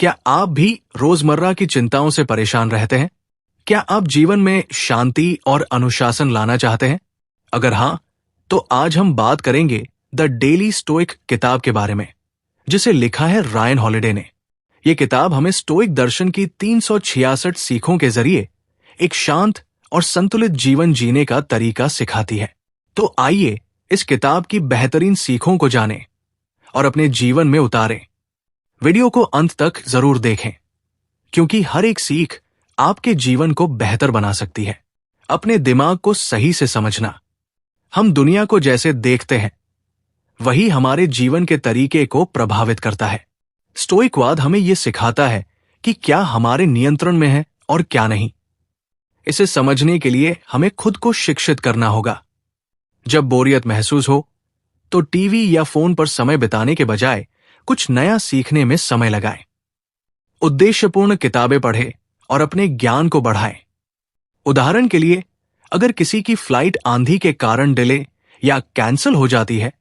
क्या आप भी रोजमर्रा की चिंताओं से परेशान रहते हैं? क्या आप जीवन में शांति और अनुशासन लाना चाहते हैं? अगर हाँ, तो आज हम बात करेंगे द डेली स्टोइक किताब के बारे में, जिसे लिखा है रायन हॉलिडे ने। यह किताब हमें स्टोइक दर्शन की 366 सीखों के जरिए एक शांत और संतुलित जीवन जीने का तरीका सिखाती है। तो आइए इस किताब की बेहतरीन सीखों को जानें और अपने जीवन में उतारें। वीडियो को अंत तक जरूर देखें, क्योंकि हर एक सीख आपके जीवन को बेहतर बना सकती है। अपने दिमाग को सही से समझना। हम दुनिया को जैसे देखते हैं, वही हमारे जीवन के तरीके को प्रभावित करता है। स्टोइकवाद हमें यह सिखाता है कि क्या हमारे नियंत्रण में है और क्या नहीं। इसे समझने के लिए हमें खुद को शिक्षित करना होगा। जब बोरियत महसूस हो, तो टीवी या फोन पर समय बिताने के बजाय कुछ नया सीखने में समय लगाएं। उद्देश्यपूर्ण किताबें पढ़ें और अपने ज्ञान को बढ़ाएं। उदाहरण के लिए, अगर किसी की फ्लाइट आंधी के कारण डिले या कैंसिल हो जाती है,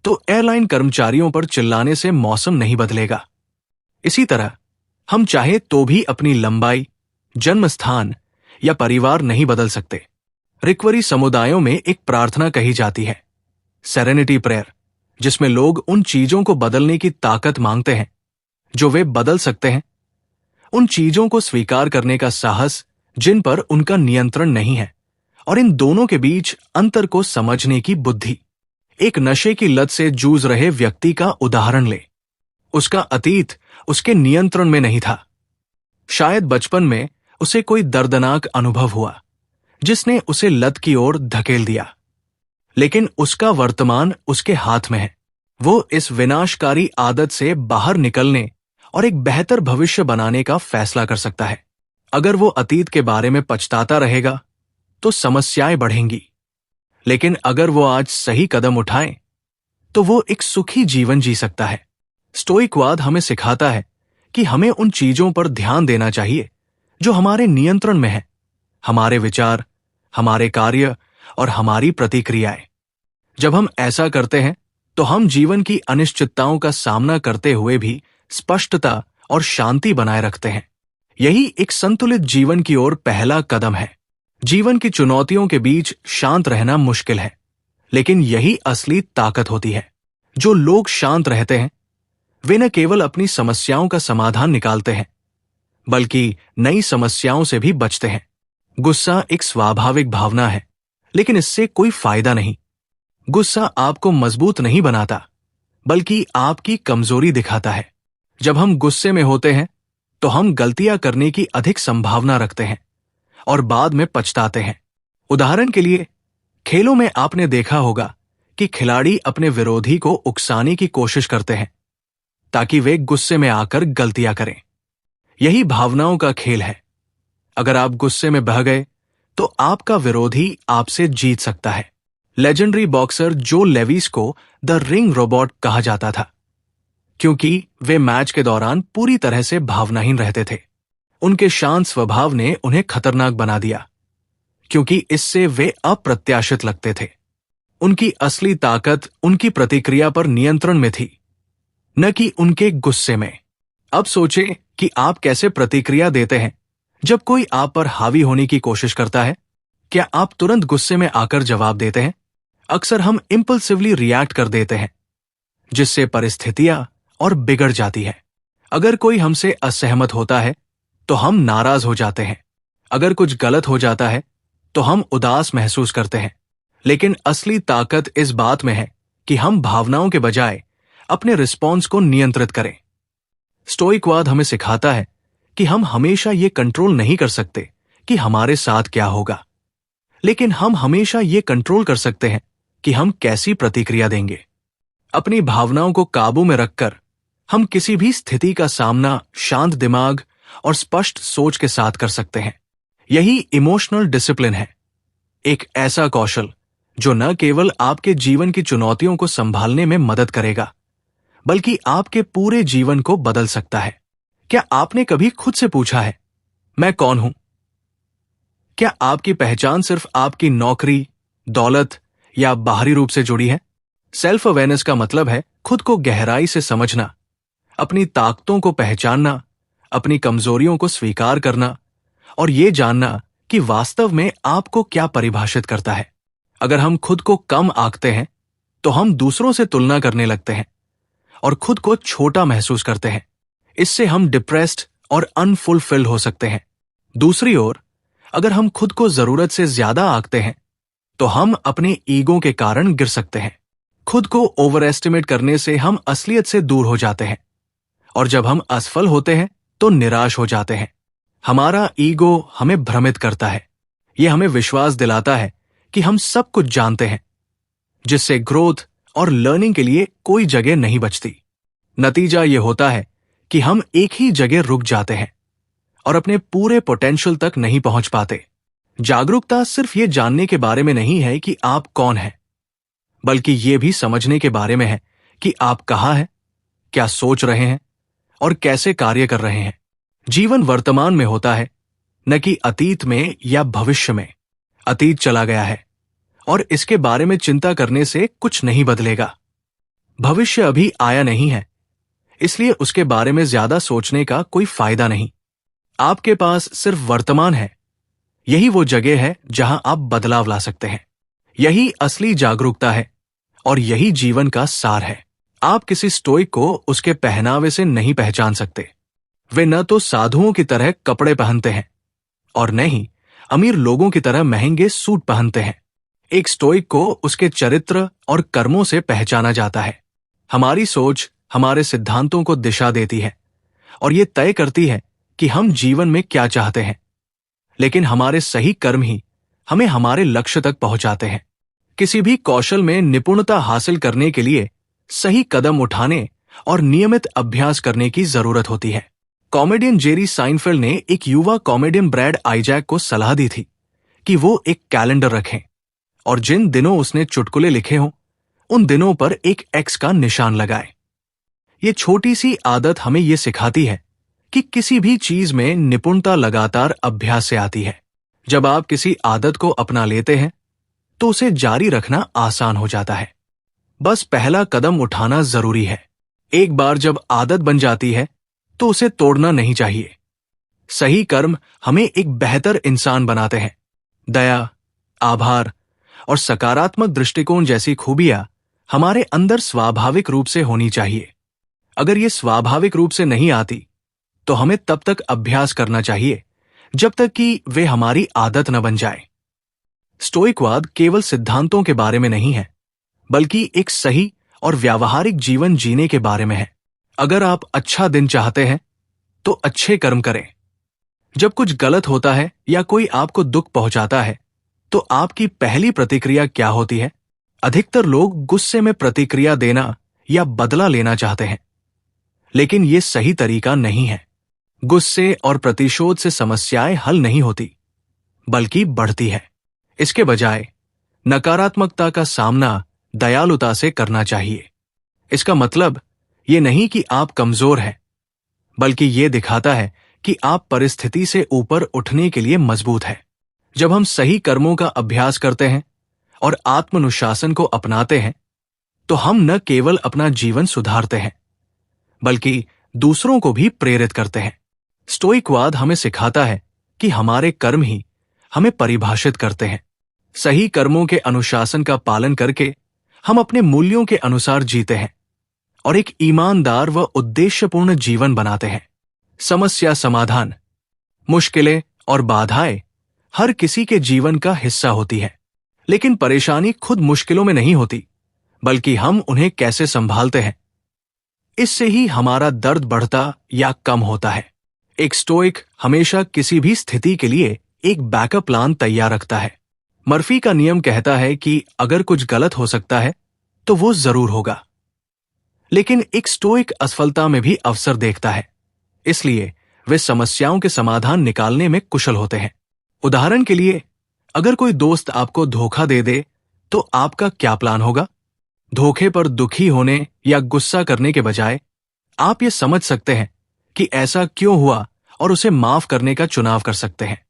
तो एयरलाइन कर्मचारियों पर चिल्लाने से मौसम नहीं बदलेगा। इसी तरह हम चाहे तो भी अपनी लंबाई, जन्म स्थान या परिवार नहीं बदल सकते। रिकवरी समुदायों में एक प्रार्थना कही जाती है, सेरेनिटी प्रेयर, जिसमें लोग उन चीजों को बदलने की ताकत मांगते हैं जो वे बदल सकते हैं, उन चीजों को स्वीकार करने का साहस जिन पर उनका नियंत्रण नहीं है, और इन दोनों के बीच अंतर को समझने की बुद्धि। एक नशे की लत से जूझ रहे व्यक्ति का उदाहरण ले। उसका अतीत उसके नियंत्रण में नहीं था। शायद बचपन में उसे कोई दर्दनाक अनुभव हुआ जिसने उसे लत की ओर धकेल दिया, लेकिन उसका वर्तमान उसके हाथ में है। वो इस विनाशकारी आदत से बाहर निकलने और एक बेहतर भविष्य बनाने का फैसला कर सकता है। अगर वो अतीत के बारे में पछताता रहेगा, तो समस्याएं बढ़ेंगी। लेकिन अगर वो आज सही कदम उठाए, तो वो एक सुखी जीवन जी सकता है। स्टोइकवाद हमें सिखाता है कि हमें उन चीजों पर ध्यान देना चाहिए जो हमारे नियंत्रण में है, हमारे विचार, हमारे कार्य और हमारी प्रतिक्रियाएं। जब हम ऐसा करते हैं, तो हम जीवन की अनिश्चितताओं का सामना करते हुए भी स्पष्टता और शांति बनाए रखते हैं। यही एक संतुलित जीवन की ओर पहला कदम है। जीवन की चुनौतियों के बीच शांत रहना मुश्किल है, लेकिन यही असली ताकत होती है। जो लोग शांत रहते हैं, वे न केवल अपनी समस्याओं का समाधान निकालते हैं, बल्कि नई समस्याओं से भी बचते हैं। गुस्सा एक स्वाभाविक भावना है, लेकिन इससे कोई फायदा नहीं। गुस्सा आपको मजबूत नहीं बनाता, बल्कि आपकी कमजोरी दिखाता है। जब हम गुस्से में होते हैं, तो हम गलतियां करने की अधिक संभावना रखते हैं और बाद में पछताते हैं। उदाहरण के लिए, खेलों में आपने देखा होगा कि खिलाड़ी अपने विरोधी को उकसाने की कोशिश करते हैं ताकि वे गुस्से में आकर गलतियां करें। यही भावनाओं का खेल है। अगर आप गुस्से में बह गए, तो आपका विरोधी आपसे जीत सकता है। लेजेंडरी बॉक्सर जो लेविस को द रिंग रोबोट कहा जाता था, क्योंकि वे मैच के दौरान पूरी तरह से भावनाहीन रहते थे। उनके शांत स्वभाव ने उन्हें खतरनाक बना दिया, क्योंकि इससे वे अप्रत्याशित लगते थे। उनकी असली ताकत उनकी प्रतिक्रिया पर नियंत्रण में थी, न कि उनके गुस्से में। अब सोचें कि आप कैसे प्रतिक्रिया देते हैं जब कोई आप पर हावी होने की कोशिश करता है। क्या आप तुरंत गुस्से में आकर जवाब देते हैं? अक्सर हम इंपल्सिवली रिएक्ट कर देते हैं, जिससे परिस्थितियां और बिगड़ जाती है। अगर कोई हमसे असहमत होता है, तो हम नाराज हो जाते हैं। अगर कुछ गलत हो जाता है, तो हम उदास महसूस करते हैं। लेकिन असली ताकत इस बात में है कि हम भावनाओं के बजाय अपने रिस्पॉन्स को नियंत्रित करें। स्टोइकवाद हमें सिखाता है कि हम हमेशा ये कंट्रोल नहीं कर सकते कि हमारे साथ क्या होगा, लेकिन हम हमेशा ये कंट्रोल कर सकते हैं कि हम कैसी प्रतिक्रिया देंगे। अपनी भावनाओं को काबू में रखकर हम किसी भी स्थिति का सामना शांत दिमाग और स्पष्ट सोच के साथ कर सकते हैं। यही इमोशनल डिसिप्लिन है, एक ऐसा कौशल जो न केवल आपके जीवन की चुनौतियों को संभालने में मदद करेगा, बल्कि आपके पूरे जीवन को बदल सकता है। क्या आपने कभी खुद से पूछा है, मैं कौन हूं? क्या आपकी पहचान सिर्फ आपकी नौकरी, दौलत या बाहरी रूप से जुड़ी है? सेल्फ अवेयरनेस का मतलब है खुद को गहराई से समझना, अपनी ताकतों को पहचानना अपनी कमजोरियों को स्वीकार करना और ये जानना कि वास्तव में आपको क्या परिभाषित करता है। अगर हम खुद को कम आंकते हैं तो हम दूसरों से तुलना करने लगते हैं और खुद को छोटा महसूस करते हैं। इससे हम डिप्रेस्ड और अनफुलफिल्ड हो सकते हैं। दूसरी ओर, अगर हम खुद को जरूरत से ज्यादा आंकते हैं तो हम अपने ईगो के कारण गिर सकते हैं। खुद को ओवर एस्टिमेट करने से हम असलियत से दूर हो जाते हैं और जब हम असफल होते हैं तो निराश हो जाते हैं। हमारा ईगो हमें भ्रमित करता है। यह हमें विश्वास दिलाता है कि हम सब कुछ जानते हैं, जिससे ग्रोथ और लर्निंग के लिए कोई जगह नहीं बचती। नतीजा यह होता है कि हम एक ही जगह रुक जाते हैं और अपने पूरे पोटेंशियल तक नहीं पहुंच पाते। जागरूकता सिर्फ ये जानने के बारे में नहीं है कि आप कौन हैं, बल्कि ये भी समझने के बारे में है कि आप कहाँ हैं, क्या सोच रहे हैं और कैसे कार्य कर रहे हैं। जीवन वर्तमान में होता है, न कि अतीत में या भविष्य में। अतीत चला गया है और इसके बारे में चिंता करने से कुछ नहीं बदलेगा। भविष्य अभी आया नहीं है, इसलिए उसके बारे में ज्यादा सोचने का कोई फायदा नहीं। आपके पास सिर्फ वर्तमान है। यही वो जगह है जहां आप बदलाव ला सकते हैं। यही असली जागरूकता है और यही जीवन का सार है। आप किसी स्टोइक को उसके पहनावे से नहीं पहचान सकते। वे न तो साधुओं की तरह कपड़े पहनते हैं और न ही अमीर लोगों की तरह महंगे सूट पहनते हैं। एक स्टोइक को उसके चरित्र और कर्मों से पहचाना जाता है। हमारी सोच हमारे सिद्धांतों को दिशा देती है और ये तय करती है कि हम जीवन में क्या चाहते हैं, लेकिन हमारे सही कर्म ही हमें हमारे लक्ष्य तक पहुंचाते हैं। किसी भी कौशल में निपुणता हासिल करने के लिए सही कदम उठाने और नियमित अभ्यास करने की जरूरत होती है। कॉमेडियन जेरी साइनफेल्ड ने एक युवा कॉमेडियन ब्रैड आइजैक को सलाह दी थी कि वो एक कैलेंडर रखें और जिन दिनों उसने चुटकुले लिखे हों उन दिनों पर एक एक्स का निशान लगाए। ये छोटी सी आदत हमें ये सिखाती है कि किसी भी चीज में निपुणता लगातार अभ्यास से आती है। जब आप किसी आदत को अपना लेते हैं तो उसे जारी रखना आसान हो जाता है। बस पहला कदम उठाना जरूरी है। एक बार जब आदत बन जाती है तो उसे तोड़ना नहीं चाहिए। सही कर्म हमें एक बेहतर इंसान बनाते हैं। दया, आभार और सकारात्मक दृष्टिकोण जैसी खूबियां हमारे अंदर स्वाभाविक रूप से होनी चाहिए। अगर ये स्वाभाविक रूप से नहीं आती तो हमें तब तक अभ्यास करना चाहिए जब तक कि वे हमारी आदत न बन जाए। स्टोइकवाद केवल सिद्धांतों के बारे में नहीं है, बल्कि एक सही और व्यावहारिक जीवन जीने के बारे में है। अगर आप अच्छा दिन चाहते हैं तो अच्छे कर्म करें। जब कुछ गलत होता है या कोई आपको दुख पहुंचाता है तो आपकी पहली प्रतिक्रिया क्या होती है? अधिकतर लोग गुस्से में प्रतिक्रिया देना या बदला लेना चाहते हैं, लेकिन यह सही तरीका नहीं है। गुस्से और प्रतिशोध से समस्याएं हल नहीं होती, बल्कि बढ़ती है। इसके बजाय नकारात्मकता का सामना दयालुता से करना चाहिए। इसका मतलब ये नहीं कि आप कमजोर हैं, बल्कि ये दिखाता है कि आप परिस्थिति से ऊपर उठने के लिए मजबूत हैं। जब हम सही कर्मों का अभ्यास करते हैं और आत्मानुशासन को अपनाते हैं तो हम न केवल अपना जीवन सुधारते हैं, बल्कि दूसरों को भी प्रेरित करते हैं। स्टोइकवाद हमें सिखाता है कि हमारे कर्म ही हमें परिभाषित करते हैं। सही कर्मों के अनुशासन का पालन करके हम अपने मूल्यों के अनुसार जीते हैं और एक ईमानदार व उद्देश्यपूर्ण जीवन बनाते हैं। समस्या समाधान, मुश्किलें और बाधाएं हर किसी के जीवन का हिस्सा होती है, लेकिन परेशानी खुद मुश्किलों में नहीं होती, बल्कि हम उन्हें कैसे संभालते हैं, इससे ही हमारा दर्द बढ़ता या कम होता है। एक स्टोइक हमेशा किसी भी स्थिति के लिए एक बैकअप प्लान तैयार रखता है। मर्फी का नियम कहता है कि अगर कुछ गलत हो सकता है तो वो जरूर होगा, लेकिन एक स्टोइक असफलता में भी अवसर देखता है, इसलिए वे समस्याओं के समाधान निकालने में कुशल होते हैं। उदाहरण के लिए, अगर कोई दोस्त आपको धोखा दे दे तो आपका क्या प्लान होगा? धोखे पर दुखी होने या गुस्सा करने के बजाय आप ये समझ सकते हैं कि ऐसा क्यों हुआ और उसे माफ करने का चुनाव कर सकते हैं।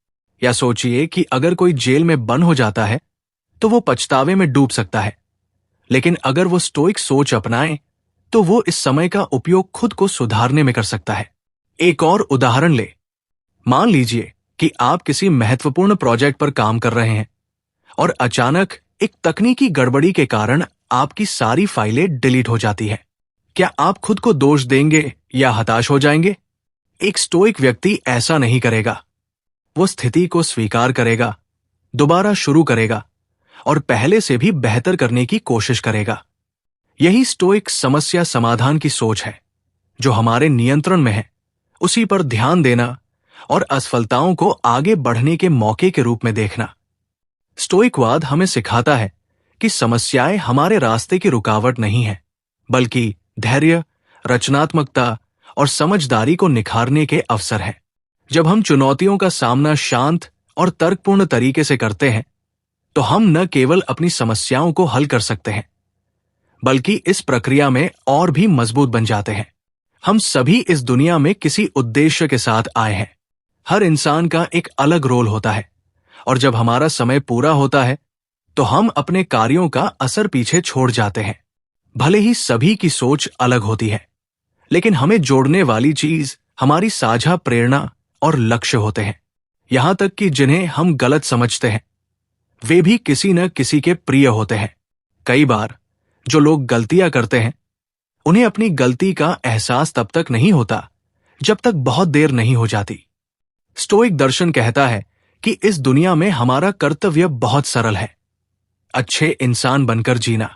या सोचिए कि अगर कोई जेल में बंद हो जाता है तो वो पछतावे में डूब सकता है, लेकिन अगर वो स्टोइक सोच अपनाए तो वो इस समय का उपयोग खुद को सुधारने में कर सकता है। एक और उदाहरण ले। मान लीजिए कि आप किसी महत्वपूर्ण प्रोजेक्ट पर काम कर रहे हैं और अचानक एक तकनीकी गड़बड़ी के कारण आपकी सारी फाइलें डिलीट हो जाती हैं। क्या आप खुद को दोष देंगे या हताश हो जाएंगे? एक स्टोइक व्यक्ति ऐसा नहीं करेगा। वो स्थिति को स्वीकार करेगा, दोबारा शुरू करेगा और पहले से भी बेहतर करने की कोशिश करेगा। यही स्टोइक समस्या समाधान की सोच है, जो हमारे नियंत्रण में है उसी पर ध्यान देना और असफलताओं को आगे बढ़ने के मौके के रूप में देखना। स्टोइकवाद हमें सिखाता है कि समस्याएं हमारे रास्ते की रुकावट नहीं है, बल्कि धैर्य, रचनात्मकता और समझदारी को निखारने के अवसर हैं। जब हम चुनौतियों का सामना शांत और तर्कपूर्ण तरीके से करते हैं, तो हम न केवल अपनी समस्याओं को हल कर सकते हैं, बल्कि इस प्रक्रिया में और भी मजबूत बन जाते हैं। हम सभी इस दुनिया में किसी उद्देश्य के साथ आए हैं। हर इंसान का एक अलग रोल होता है और जब हमारा समय पूरा होता है, तो हम अपने कार्यों का असर पीछे छोड़ जाते हैं। भले ही सभी की सोच अलग होती है, लेकिन हमें जोड़ने वाली चीज हमारी साझा प्रेरणा और लक्ष्य होते हैं। यहां तक कि जिन्हें हम गलत समझते हैं, वे भी किसी न किसी के प्रिय होते हैं। कई बार जो लोग गलतियां करते हैं, उन्हें अपनी गलती का एहसास तब तक नहीं होता जब तक बहुत देर नहीं हो जाती। स्टोइक दर्शन कहता है कि इस दुनिया में हमारा कर्तव्य बहुत सरल है, अच्छे इंसान बनकर जीना।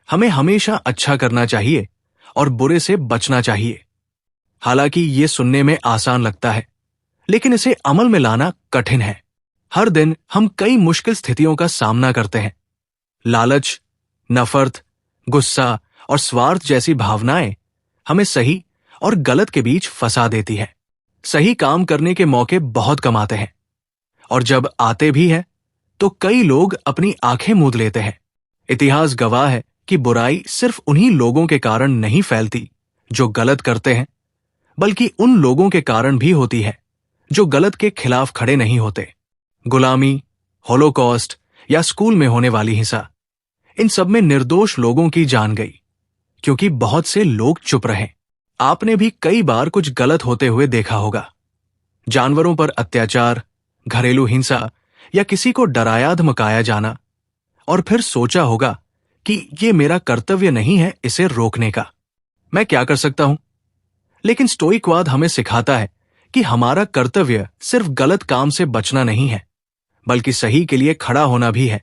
हमें हमेशा अच्छा करना चाहिए और बुरे से बचना चाहिए। हालांकि ये सुनने में आसान लगता है, लेकिन इसे अमल में लाना कठिन है। हर दिन हम कई मुश्किल स्थितियों का सामना करते हैं। लालच, नफरत, गुस्सा और स्वार्थ जैसी भावनाएं हमें सही और गलत के बीच फंसा देती है। सही काम करने के मौके बहुत कम आते हैं, और जब आते भी हैं, तो कई लोग अपनी आंखें मूंद लेते हैं। इतिहास गवाह है कि बुराई सिर्फ उन्हीं लोगों के कारण नहीं फैलती जो गलत करते हैं, बल्कि उन लोगों के कारण भी होती है जो गलत के खिलाफ खड़े नहीं होते। गुलामी, होलोकॉस्ट या स्कूल में होने वाली हिंसा, इन सब में निर्दोष लोगों की जान गई, क्योंकि बहुत से लोग चुप रहे। आपने भी कई बार कुछ गलत होते हुए देखा होगा। जानवरों पर अत्याचार, घरेलू हिंसा या किसी को डराया धमकाया जाना, और फिर सोचा होगा कि ये मेरा कर्तव्य नहीं है इसे रोकने का, मैं क्या कर सकता हूं। लेकिन स्टोइकवाद हमें सिखाता है कि हमारा कर्तव्य सिर्फ गलत काम से बचना नहीं है, बल्कि सही के लिए खड़ा होना भी है,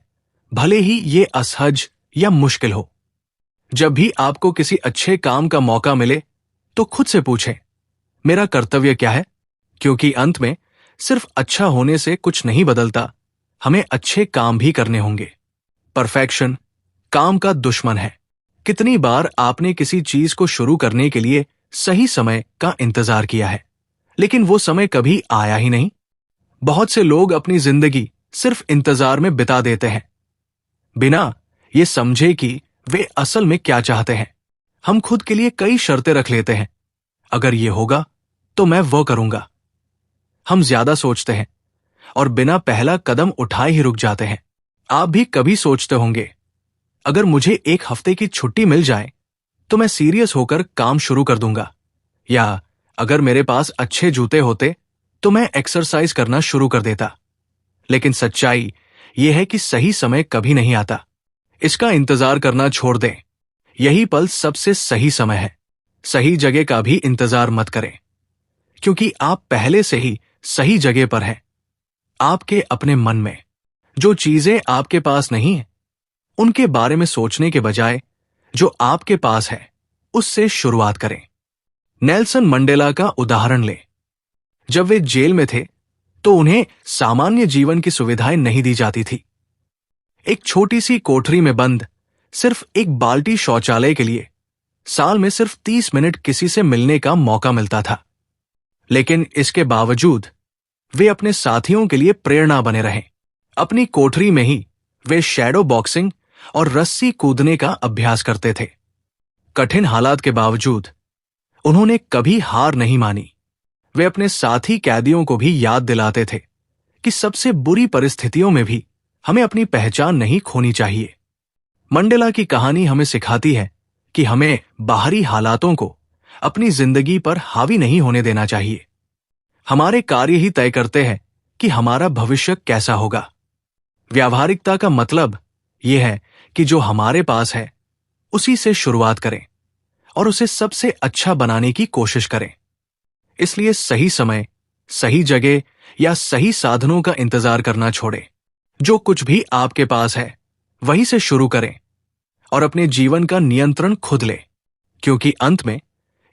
भले ही ये असहज या मुश्किल हो। जब भी आपको किसी अच्छे काम का मौका मिले, तो खुद से पूछें, मेरा कर्तव्य क्या है? क्योंकि अंत में सिर्फ अच्छा होने से कुछ नहीं बदलता, हमें अच्छे काम भी करने होंगे। परफेक्शन काम का दुश्मन है। कितनी बार आपने किसी चीज को शुरू करने के लिए सही समय का इंतजार किया है, लेकिन वो समय कभी आया ही नहीं। बहुत से लोग अपनी जिंदगी सिर्फ इंतजार में बिता देते हैं, बिना ये समझे कि वे असल में क्या चाहते हैं। हम खुद के लिए कई शर्तें रख लेते हैं, अगर ये होगा तो मैं वो करूंगा। हम ज्यादा सोचते हैं और बिना पहला कदम उठाए ही रुक जाते हैं। आप भी कभी सोचते होंगे, अगर मुझे एक हफ्ते की छुट्टी मिल जाए तो मैं सीरियस होकर काम शुरू कर दूंगा, या अगर मेरे पास अच्छे जूते होते तो मैं एक्सरसाइज करना शुरू कर देता। लेकिन सच्चाई यह है कि सही समय कभी नहीं आता। इसका इंतजार करना छोड़ दें। यही पल सबसे सही समय है। सही जगह का भी इंतजार मत करें, क्योंकि आप पहले से ही सही जगह पर हैं। आपके अपने मन में जो चीजें आपके पास नहीं हैं, उनके बारे में सोचने के बजाय जो आपके पास है उससे शुरुआत करें। नेल्सन मंडेला का उदाहरण लें। जब वे जेल में थे तो उन्हें सामान्य जीवन की सुविधाएं नहीं दी जाती थी। एक छोटी सी कोठरी में बंद सिर्फ एक बाल्टी शौचालय के लिए साल में सिर्फ 30 मिनट किसी से मिलने का मौका मिलता था। लेकिन इसके बावजूद वे अपने साथियों के लिए प्रेरणा बने रहे। अपनी कोठरी में ही वे शैडो बॉक्सिंग और रस्सी कूदने का अभ्यास करते थे। कठिन हालात के बावजूद उन्होंने कभी हार नहीं मानी। वे अपने साथी कैदियों को भी याद दिलाते थे कि सबसे बुरी परिस्थितियों में भी हमें अपनी पहचान नहीं खोनी चाहिए। मंडेला की कहानी हमें सिखाती है कि हमें बाहरी हालातों को अपनी जिंदगी पर हावी नहीं होने देना चाहिए। हमारे कार्य ही तय करते हैं कि हमारा भविष्य कैसा होगा। व्यावहारिकता का मतलब यह है कि जो हमारे पास है उसी से शुरुआत करें और उसे सबसे अच्छा बनाने की कोशिश करें। इसलिए सही समय, सही जगह या सही साधनों का इंतजार करना छोड़ें। जो कुछ भी आपके पास है वहीं से शुरू करें और अपने जीवन का नियंत्रण खुद लें, क्योंकि अंत में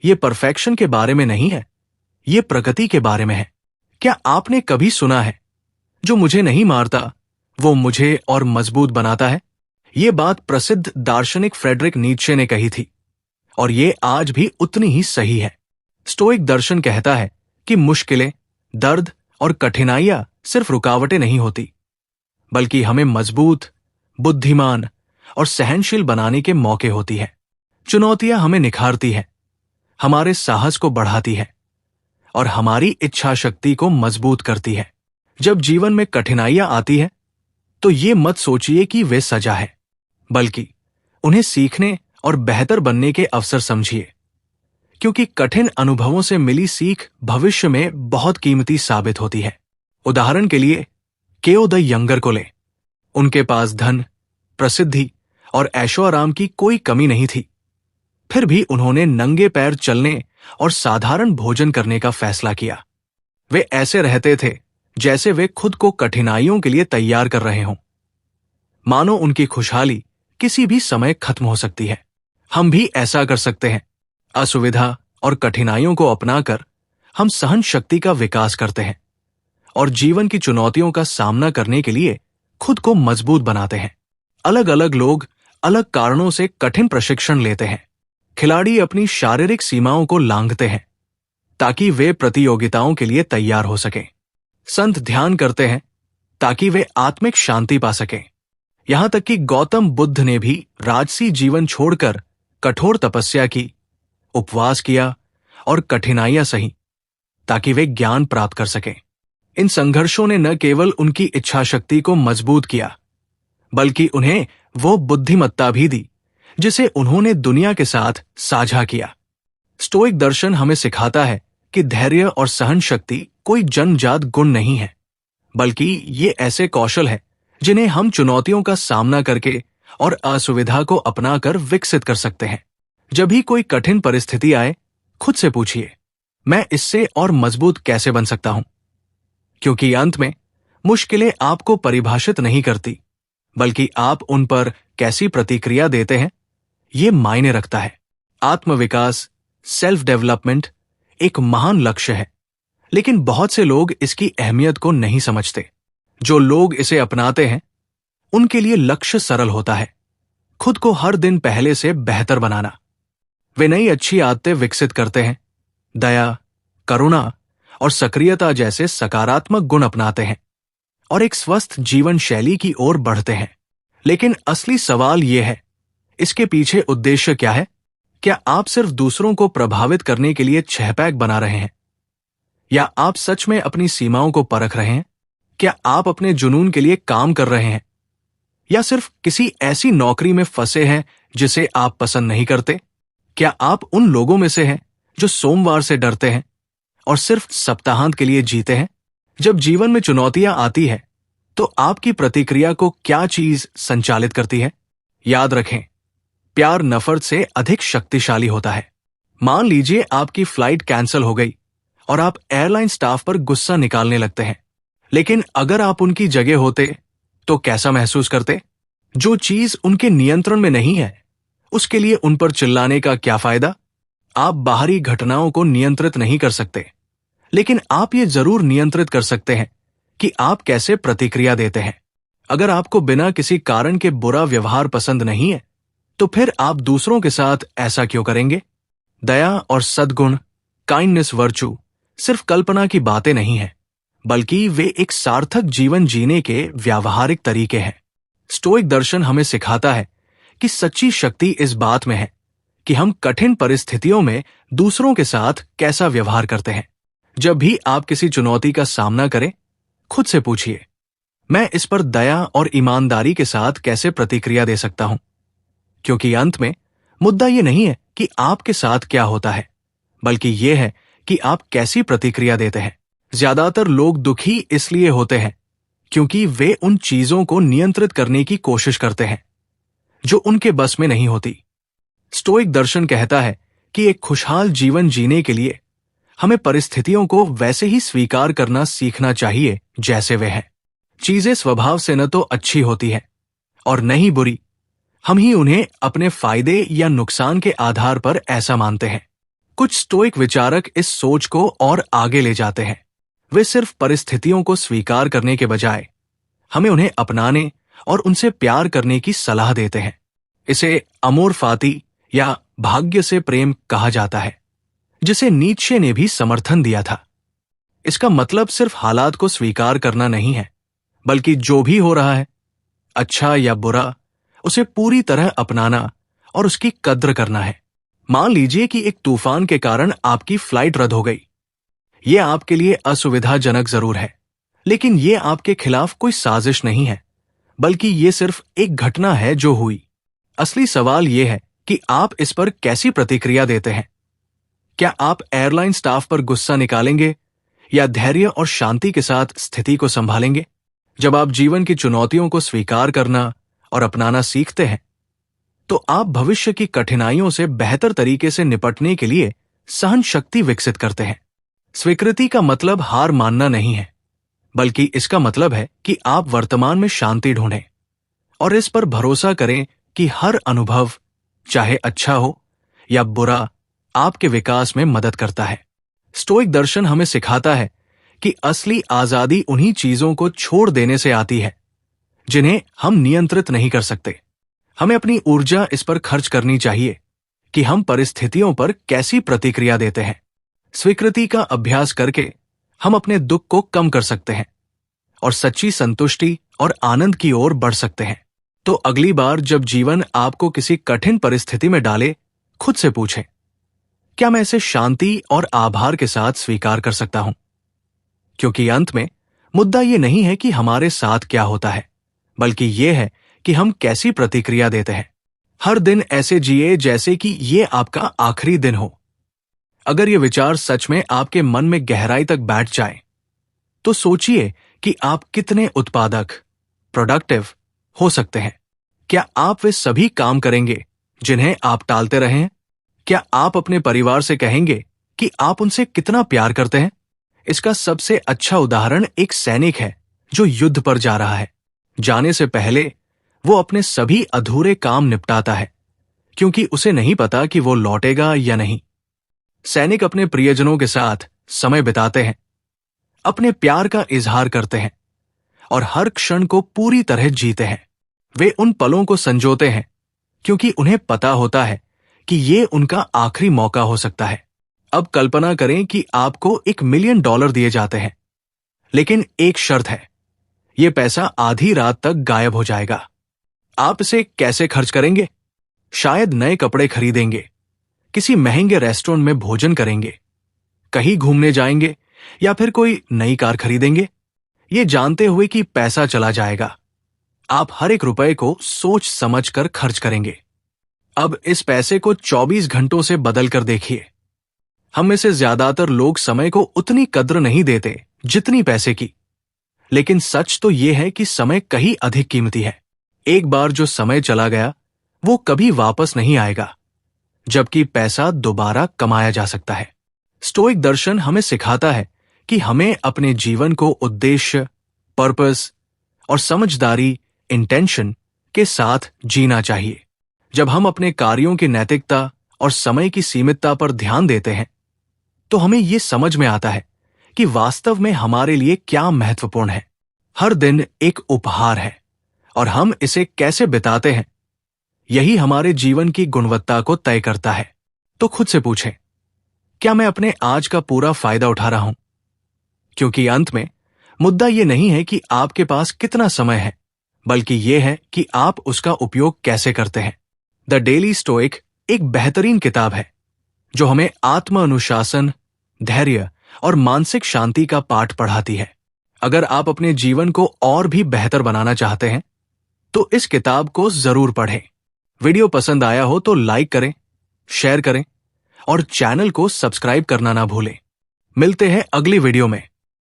यह परफेक्शन के बारे में नहीं है, यह प्रगति के बारे में है। क्या आपने कभी सुना है, जो मुझे नहीं मारता वो मुझे और मजबूत बनाता है? ये बात प्रसिद्ध दार्शनिक फ्रेडरिक नीत्शे ने कही थी और ये आज भी उतनी ही सही है। स्टोइक दर्शन कहता है कि मुश्किलें, दर्द और कठिनाइयां सिर्फ रुकावटें नहीं होती, बल्कि हमें मजबूत, बुद्धिमान और सहनशील बनाने के मौके होती है। चुनौतियां हमें निखारती है, हमारे साहस को बढ़ाती है और हमारी इच्छा शक्ति को मजबूत करती है। जब जीवन में कठिनाइयां आती है तो ये मत सोचिए कि वे सजा है, बल्कि उन्हें सीखने और बेहतर बनने के अवसर समझिए, क्योंकि कठिन अनुभवों से मिली सीख भविष्य में बहुत कीमती साबित होती है। उदाहरण के लिए केओ द यंगर को लें। उनके पास धन, प्रसिद्धि और ऐशो आराम की कोई कमी नहीं थी, फिर भी उन्होंने नंगे पैर चलने और साधारण भोजन करने का फैसला किया। वे ऐसे रहते थे जैसे वे खुद को कठिनाइयों के लिए तैयार कर रहे हों, मानो उनकी खुशहाली किसी भी समय खत्म हो सकती है। हम भी ऐसा कर सकते हैं। असुविधा और कठिनाइयों को अपनाकर हम सहन शक्ति का विकास करते हैं और जीवन की चुनौतियों का सामना करने के लिए खुद को मजबूत बनाते हैं। अलग अलग लोग अलग कारणों से कठिन प्रशिक्षण लेते हैं। खिलाड़ी अपनी शारीरिक सीमाओं को लांघते हैं ताकि वे प्रतियोगिताओं के लिए तैयार हो सकें। संत ध्यान करते हैं ताकि वे आत्मिक शांति पा सकें। यहां तक कि गौतम बुद्ध ने भी राजसी जीवन छोड़कर कठोर तपस्या की, उपवास किया और कठिनाइयां सही ताकि वे ज्ञान प्राप्त कर सकें। इन संघर्षों ने न केवल उनकी इच्छा शक्ति को मजबूत किया, बल्कि उन्हें वो बुद्धिमत्ता भी दी जिसे उन्होंने दुनिया के साथ साझा किया। स्टोइक दर्शन हमें सिखाता है कि धैर्य और सहन शक्ति कोई जन्मजात गुण नहीं है, बल्कि ये ऐसे कौशल है जिन्हें हम चुनौतियों का सामना करके और असुविधा को अपनाकर विकसित कर सकते हैं। जब भी कोई कठिन परिस्थिति आए, खुद से पूछिए, मैं इससे और मजबूत कैसे बन सकता हूं? क्योंकि अंत में मुश्किलें आपको परिभाषित नहीं करती, बल्कि आप उन पर कैसी प्रतिक्रिया देते हैं, ये मायने रखता है। आत्मविकास, सेल्फ डेवलपमेंट एक महान लक्ष्य है, लेकिन बहुत से लोग इसकी अहमियत को नहीं समझते। जो लोग इसे अपनाते हैं, उनके लिए लक्ष्य सरल होता है, खुद को हर दिन पहले से बेहतर बनाना। वे नई अच्छी आदतें विकसित करते हैं, दया, करुणा और सक्रियता जैसे सकारात्मक गुण अपनाते हैं और एक स्वस्थ जीवन शैली की ओर बढ़ते हैं। लेकिन असली सवाल यह है, इसके पीछे उद्देश्य क्या है? क्या आप सिर्फ दूसरों को प्रभावित करने के लिए 6 पैक बना रहे हैं, या आप सच में अपनी सीमाओं को परख रहे हैं? क्या आप अपने जुनून के लिए काम कर रहे हैं, या सिर्फ किसी ऐसी नौकरी में फंसे हैं जिसे आप पसंद नहीं करते? क्या आप उन लोगों में से हैं जो सोमवार से डरते हैं और सिर्फ सप्ताहांत के लिए जीते हैं? जब जीवन में चुनौतियां आती है तो आपकी प्रतिक्रिया को क्या चीज संचालित करती है? याद रखें, प्यार नफरत से अधिक शक्तिशाली होता है। मान लीजिए आपकी फ्लाइट कैंसिल हो गई और आप एयरलाइन स्टाफ पर गुस्सा निकालने लगते हैं, लेकिन अगर आप उनकी जगह होते तो कैसा महसूस करते? जो चीज उनके नियंत्रण में नहीं है, उसके लिए उन पर चिल्लाने का क्या फायदा? आप बाहरी घटनाओं को नियंत्रित नहीं कर सकते, लेकिन आप ये जरूर नियंत्रित कर सकते हैं कि आप कैसे प्रतिक्रिया देते हैं। अगर आपको बिना किसी कारण के बुरा व्यवहार पसंद नहीं है, तो फिर आप दूसरों के साथ ऐसा क्यों करेंगे? दया और सद्गुण, काइंडनेस वर्चू सिर्फ कल्पना की बातें नहीं हैं, बल्कि वे एक सार्थक जीवन जीने के व्यावहारिक तरीके हैं। स्टोइक दर्शन हमें सिखाता है कि सच्ची शक्ति इस बात में है कि हम कठिन परिस्थितियों में दूसरों के साथ कैसा व्यवहार करते हैं। जब भी आप किसी चुनौती का सामना करें, खुद से पूछिए, मैं इस पर दया और ईमानदारी के साथ कैसे प्रतिक्रिया दे सकता हूं? क्योंकि अंत में मुद्दा यह नहीं है कि आपके साथ क्या होता है, बल्कि ये है कि आप कैसी प्रतिक्रिया देते हैं। ज्यादातर लोग दुखी इसलिए होते हैं क्योंकि वे उन चीजों को नियंत्रित करने की कोशिश करते हैं जो उनके बस में नहीं होती। स्टोइक दर्शन कहता है कि एक खुशहाल जीवन जीने के लिए हमें परिस्थितियों को वैसे ही स्वीकार करना सीखना चाहिए जैसे वे हैं। चीजें स्वभाव से न तो अच्छी होती हैं और न ही बुरी, हम ही उन्हें अपने फायदे या नुकसान के आधार पर ऐसा मानते हैं। कुछ स्टोइक विचारक इस सोच को और आगे ले जाते हैं। वे सिर्फ परिस्थितियों को स्वीकार करने के बजाय हमें उन्हें अपनाने और उनसे प्यार करने की सलाह देते हैं। इसे अमोर फाती या भाग्य से प्रेम कहा जाता है, जिसे नीत्शे ने भी समर्थन दिया था। इसका मतलब सिर्फ हालात को स्वीकार करना नहीं है, बल्कि जो भी हो रहा है, अच्छा या बुरा, उसे पूरी तरह अपनाना और उसकी कद्र करना है। मान लीजिए कि एक तूफान के कारण आपकी फ्लाइट रद्द हो गई। यह आपके लिए असुविधाजनक जरूर है, लेकिन यह आपके खिलाफ कोई साजिश नहीं है, बल्कि यह सिर्फ एक घटना है जो हुई। असली सवाल यह है कि आप इस पर कैसी प्रतिक्रिया देते हैं। क्या आप एयरलाइन स्टाफ पर गुस्सा निकालेंगे या धैर्य और शांति के साथ स्थिति को संभालेंगे? जब आप जीवन की चुनौतियों को स्वीकार करना और अपनाना सीखते हैं, तो आप भविष्य की कठिनाइयों से बेहतर तरीके से निपटने के लिए सहन शक्ति विकसित करते हैं। स्वीकृति का मतलब हार मानना नहीं है, बल्कि इसका मतलब है कि आप वर्तमान में शांति ढूंढें और इस पर भरोसा करें कि हर अनुभव, चाहे अच्छा हो या बुरा, आपके विकास में मदद करता है। स्टोइक दर्शन हमें सिखाता है कि असली आजादी उन्हीं चीजों को छोड़ देने से आती है जिन्हें हम नियंत्रित नहीं कर सकते। हमें अपनी ऊर्जा इस पर खर्च करनी चाहिए कि हम परिस्थितियों पर कैसी प्रतिक्रिया देते हैं। स्वीकृति का अभ्यास करके हम अपने दुख को कम कर सकते हैं और सच्ची संतुष्टि और आनंद की ओर बढ़ सकते हैं। तो अगली बार जब जीवन आपको किसी कठिन परिस्थिति में डाले, खुद से पूछें, क्या मैं इसे शांति और आभार के साथ स्वीकार कर सकता हूं? क्योंकि अंत में मुद्दा यह नहीं है कि हमारे साथ क्या होता है, बल्कि यह है कि हम कैसी प्रतिक्रिया देते हैं। हर दिन ऐसे जिए जैसे कि ये आपका आखिरी दिन हो। अगर ये विचार सच में आपके मन में गहराई तक बैठ जाए, तो सोचिए कि आप कितने उत्पादक, प्रोडक्टिव हो सकते हैं। क्या आप वे सभी काम करेंगे जिन्हें आप टालते रहे हैं? क्या आप अपने परिवार से कहेंगे कि आप उनसे कितना प्यार करते हैं? इसका सबसे अच्छा उदाहरण एक सैनिक है जो युद्ध पर जा रहा है। जाने से पहले वो अपने सभी अधूरे काम निपटाता है, क्योंकि उसे नहीं पता कि वो लौटेगा या नहीं। सैनिक अपने प्रियजनों के साथ समय बिताते हैं, अपने प्यार का इजहार करते हैं और हर क्षण को पूरी तरह जीते हैं। वे उन पलों को संजोते हैं क्योंकि उन्हें पता होता है कि ये उनका आखिरी मौका हो सकता है। अब कल्पना करें कि आपको $1 मिलियन दिए जाते हैं, लेकिन एक शर्त है, यह पैसा आधी रात तक गायब हो जाएगा। आप इसे कैसे खर्च करेंगे? शायद नए कपड़े खरीदेंगे, किसी महंगे रेस्टोरेंट में भोजन करेंगे, कहीं घूमने जाएंगे या फिर कोई नई कार खरीदेंगे, ये जानते हुए कि पैसा चला जाएगा। आप हर एक रुपए को सोच समझ कर खर्च करेंगे। अब इस पैसे को 24 घंटों से बदल कर देखिए। हम में से ज्यादातर लोग समय को उतनी कद्र नहीं देते जितनी पैसे की, लेकिन सच तो यह है कि समय कहीं अधिक कीमती है। एक बार जो समय चला गया वो कभी वापस नहीं आएगा, जबकि पैसा दोबारा कमाया जा सकता है। स्टोइक दर्शन हमें सिखाता है कि हमें अपने जीवन को उद्देश्य, पर्पस और समझदारी, इंटेंशन के साथ जीना चाहिए। जब हम अपने कार्यों की नैतिकता और समय की सीमितता पर ध्यान देते हैं, तो हमें यह समझ में आता है कि वास्तव में हमारे लिए क्या महत्वपूर्ण है। हर दिन एक उपहार है और हम इसे कैसे बिताते हैं, यही हमारे जीवन की गुणवत्ता को तय करता है। तो खुद से पूछें, क्या मैं अपने आज का पूरा फायदा उठा रहा हूं? क्योंकि अंत में मुद्दा यह नहीं है कि आपके पास कितना समय है, बल्कि यह है कि आप उसका उपयोग कैसे करते हैं। द डेली स्टोइक एक बेहतरीन किताब है जो हमें आत्म अनुशासन, धैर्य और मानसिक शांति का पाठ पढ़ाती है। अगर आप अपने जीवन को और भी बेहतर बनाना चाहते हैं, तो इस किताब को जरूर पढ़ें। वीडियो पसंद आया हो तो लाइक करें, शेयर करें और चैनल को सब्सक्राइब करना ना भूलें। मिलते हैं अगली वीडियो में।